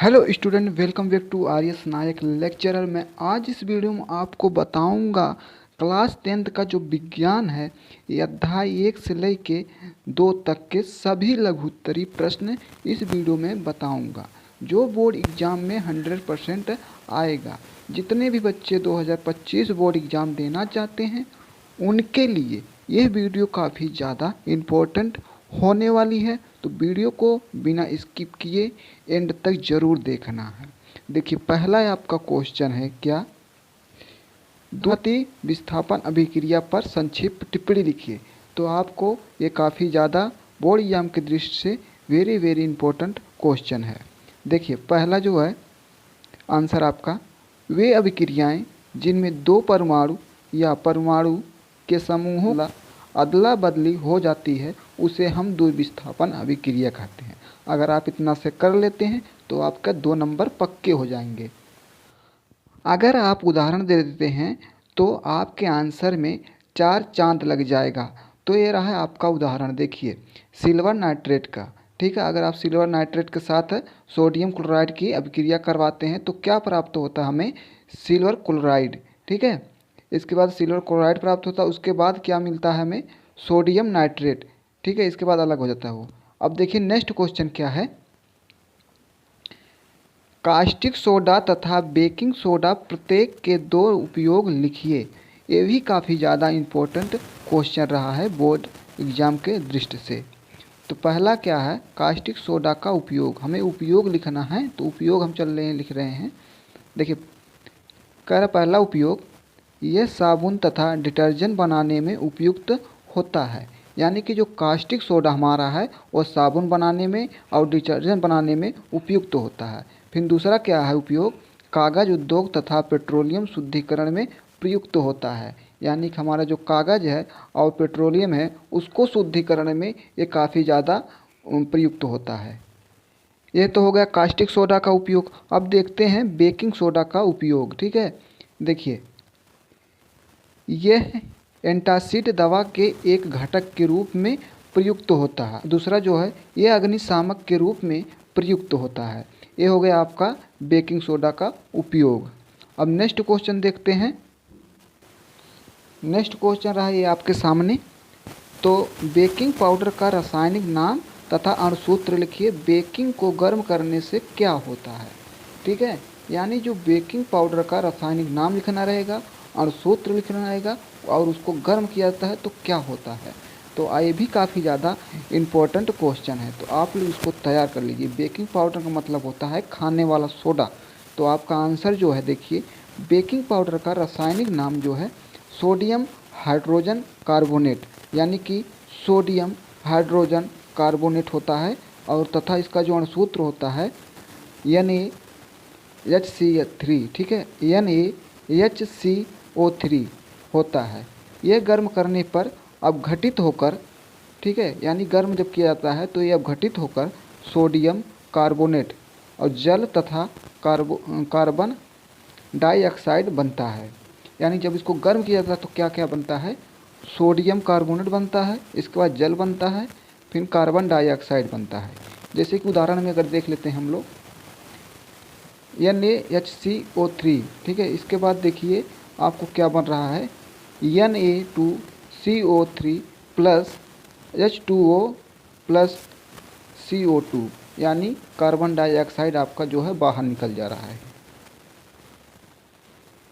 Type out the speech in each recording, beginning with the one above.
Hello student, welcome back to R S Nayak lecturer. मैं आज इस वीडियो में आपको बताऊंगा क्लास 10th का जो विज्ञान है, ये अध्याय 1 से लेके 2 तक के सभी लघुत्तरी प्रश्न इस वीडियो में बताऊंगा, जो बोर्ड एग्ज़ाम में 100% आएगा। जितने भी बच्चे 2025 बोर्ड एग्ज़ाम देना चाहते हैं उनके लिए यह वीडियो काफ़ी ज़्यादा इम्पोर्टेंट होने वाली है, तो वीडियो को बिना स्किप किए एंड तक ज़रूर देखना है। देखिए, पहला आपका क्वेश्चन है क्या, द्वितीय विस्थापन अभिक्रिया पर संक्षिप्त टिप्पणी लिखिए। तो आपको ये काफ़ी ज़्यादा बोर्ड एग्जाम की दृष्टि से वेरी वेरी इंपॉर्टेंट क्वेश्चन है। देखिए, पहला जो है आंसर आपका, वे अभिक्रियाएं जिनमें दो परमाणु या परमाणु के समूहों अदला बदली हो जाती है उसे हम द्विविस्थापन अभिक्रिया कहते हैं। अगर आप इतना से कर लेते हैं तो आपका 2 नंबर पक्के हो जाएंगे। अगर आप उदाहरण दे देते हैं तो आपके आंसर में 4 चांद लग जाएगा। तो ये रहा आपका उदाहरण। देखिए, सिल्वर नाइट्रेट का, ठीक है, अगर आप सिल्वर नाइट्रेट के साथ सोडियम क्लोराइड की अभिक्रिया करवाते हैं तो क्या प्राप्त होता है हमें? Silver chloride. ठीक है, इसके बाद सिल्वर क्लोराइड प्राप्त होता है, उसके बाद क्या मिलता है हमें? Sodium nitrate. ठीक है, इसके बाद अलग हो जाता है वो। अब देखिए नेक्स्ट क्वेश्चन क्या है, कास्टिक सोडा तथा बेकिंग सोडा प्रत्येक के 2 उपयोग लिखिए। ये भी काफ़ी ज़्यादा इम्पोर्टेंट क्वेश्चन रहा है बोर्ड एग्ज़ाम के दृष्टि से। तो पहला क्या है, कास्टिक सोडा का उपयोग, हमें उपयोग लिखना है, तो उपयोग हम लिख रहे हैं। देखिए, कह रहा पहला उपयोग, यह साबुन तथा डिटर्जेंट बनाने में उपयुक्त होता है। यानी कि जो कास्टिक सोडा हमारा है वो साबुन बनाने में और डिटर्जेंट बनाने में उपयुक्त होता है। फिर दूसरा क्या है उपयोग, कागज़ उद्योग तथा पेट्रोलियम शुद्धिकरण में प्रयुक्त होता है। यानी कि हमारा जो कागज़ है और पेट्रोलियम है उसको शुद्धिकरण में ये काफ़ी ज़्यादा प्रयुक्त होता है। ये तो हो गया कास्टिक सोडा का उपयोग। अब देखते हैं बेकिंग सोडा का उपयोग। ठीक है, देखिए, यह एंटासिड दवा के एक घटक के रूप में प्रयुक्त होता है। दूसरा जो है, यह अग्निशामक के रूप में प्रयुक्त होता है। ये हो गया आपका बेकिंग सोडा का उपयोग। अब नेक्स्ट क्वेश्चन देखते हैं। नेक्स्ट क्वेश्चन रहा ये आपके सामने, तो बेकिंग पाउडर का रासायनिक नाम तथा अणुसूत्र लिखिए। बेकिंग को गर्म करने से क्या होता है? ठीक है, यानी जो बेकिंग पाउडर का रासायनिक नाम लिखना रहेगा, अणुसूत्र लिखना रहेगा, और उसको गर्म किया जाता है तो क्या होता है। तो ये भी काफ़ी ज़्यादा इम्पोर्टेंट क्वेश्चन है, तो आप लोग इसको तैयार कर लीजिए। बेकिंग पाउडर का मतलब होता है खाने वाला सोडा। तो आपका आंसर जो है, देखिए, बेकिंग पाउडर का रासायनिक नाम जो है सोडियम हाइड्रोजन कार्बोनेट, यानी कि सोडियम हाइड्रोजन कार्बोनेट होता है। और तथा इसका जो अणुसूत्र होता है NaHCl3। ठीक है, NaHCO3 होता है। यह गर्म करने पर अपघटित होकर, ठीक है, यानी गर्म जब किया जाता है तो ये अपघटित होकर सोडियम कार्बोनेट और जल तथा कार्बन डाइऑक्साइड बनता है। यानी जब इसको गर्म किया जाता है तो क्या क्या बनता है? सोडियम कार्बोनेट बनता है, इसके बाद जल बनता है, फिर कार्बन डाइऑक्साइड बनता है। जैसे कि उदाहरण में अगर देख लेते हैं हम लोग, NaHCO3। ठीक है, इसके बाद देखिए आपको क्या बन रहा है, Na2CO3 plus H2O plus CO2, यानी कार्बन डाइऑक्साइड आपका जो है बाहर निकल जा रहा है।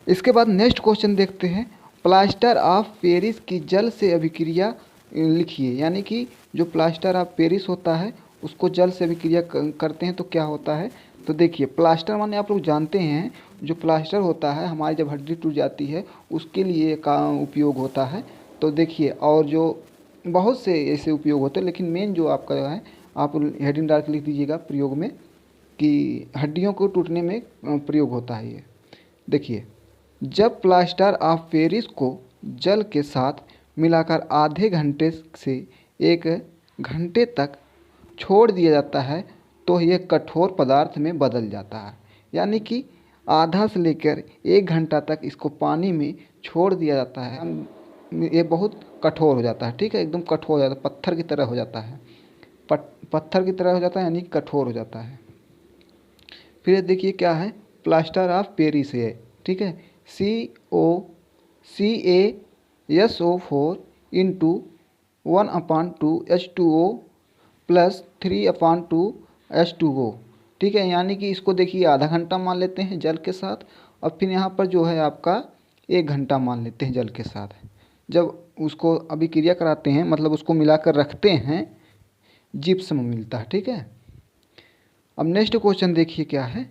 इसके बाद नेक्स्ट क्वेश्चन देखते हैं, प्लास्टर ऑफ पेरिस की जल से अभिक्रिया लिखिए। यानी कि जो प्लास्टर ऑफ पेरिस होता है उसको जल से अभिक्रिया करते हैं तो क्या होता है। तो देखिए, प्लास्टर माने आप लोग जानते हैं, जो प्लास्टर होता है हमारी जब हड्डी टूट जाती है उसके लिए का उपयोग होता है। तो देखिए, और जो बहुत से ऐसे उपयोग होते हैं, लेकिन मेन जो आपका है, आप हेडिंग डाल के लिख दीजिएगा प्रयोग में, कि हड्डियों को टूटने में प्रयोग होता है ये। देखिए, जब प्लास्टर ऑफ पेरिस को जल के साथ मिलाकर आधे घंटे से 1 घंटे तक छोड़ दिया जाता है तो यह कठोर पदार्थ में बदल जाता है। यानी कि आधा से लेकर 1 घंटा तक इसको पानी में छोड़ दिया जाता है, ये बहुत कठोर हो जाता है। ठीक है, एकदम कठोर हो जाता है, पत्थर की तरह हो जाता है, पत्थर की तरह हो जाता है, यानी कठोर हो जाता है। फिर देखिए क्या है, प्लास्टर ऑफ पेरिस है, ठीक है, CaSO4 into 1/2 H2O plus 3/2 H2O, ठीक है। यानी कि इसको देखिए आधा घंटा मान लेते हैं जल के साथ, और फिर यहाँ पर जो है आपका 1 घंटा मान लेते हैं जल के साथ। जब उसको अभिक्रिया कराते हैं, मतलब उसको मिलाकर रखते हैं, जिप्सम मिलता है, ठीक है। अब नेक्स्ट क्वेश्चन देखिए क्या है,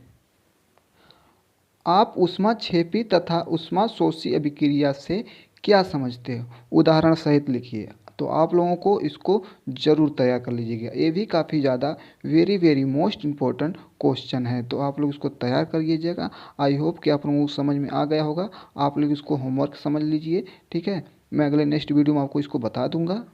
आप ऊष्माक्षेपी तथा ऊष्माशोषी अभिक्रिया से क्या समझते हो, उदाहरण सहित लिखिए। तो आप लोगों को इसको ज़रूर तैयार कर लीजिएगा, ये भी काफ़ी ज़्यादा very very most important question है, तो आप लोग इसको तैयार कर लीजिएगा। आई होप कि आप लोगों को समझ में आ गया होगा। आप लोग इसको होमवर्क समझ लीजिए, ठीक है। मैं अगले नेक्स्ट वीडियो में आपको इसको बता दूंगा।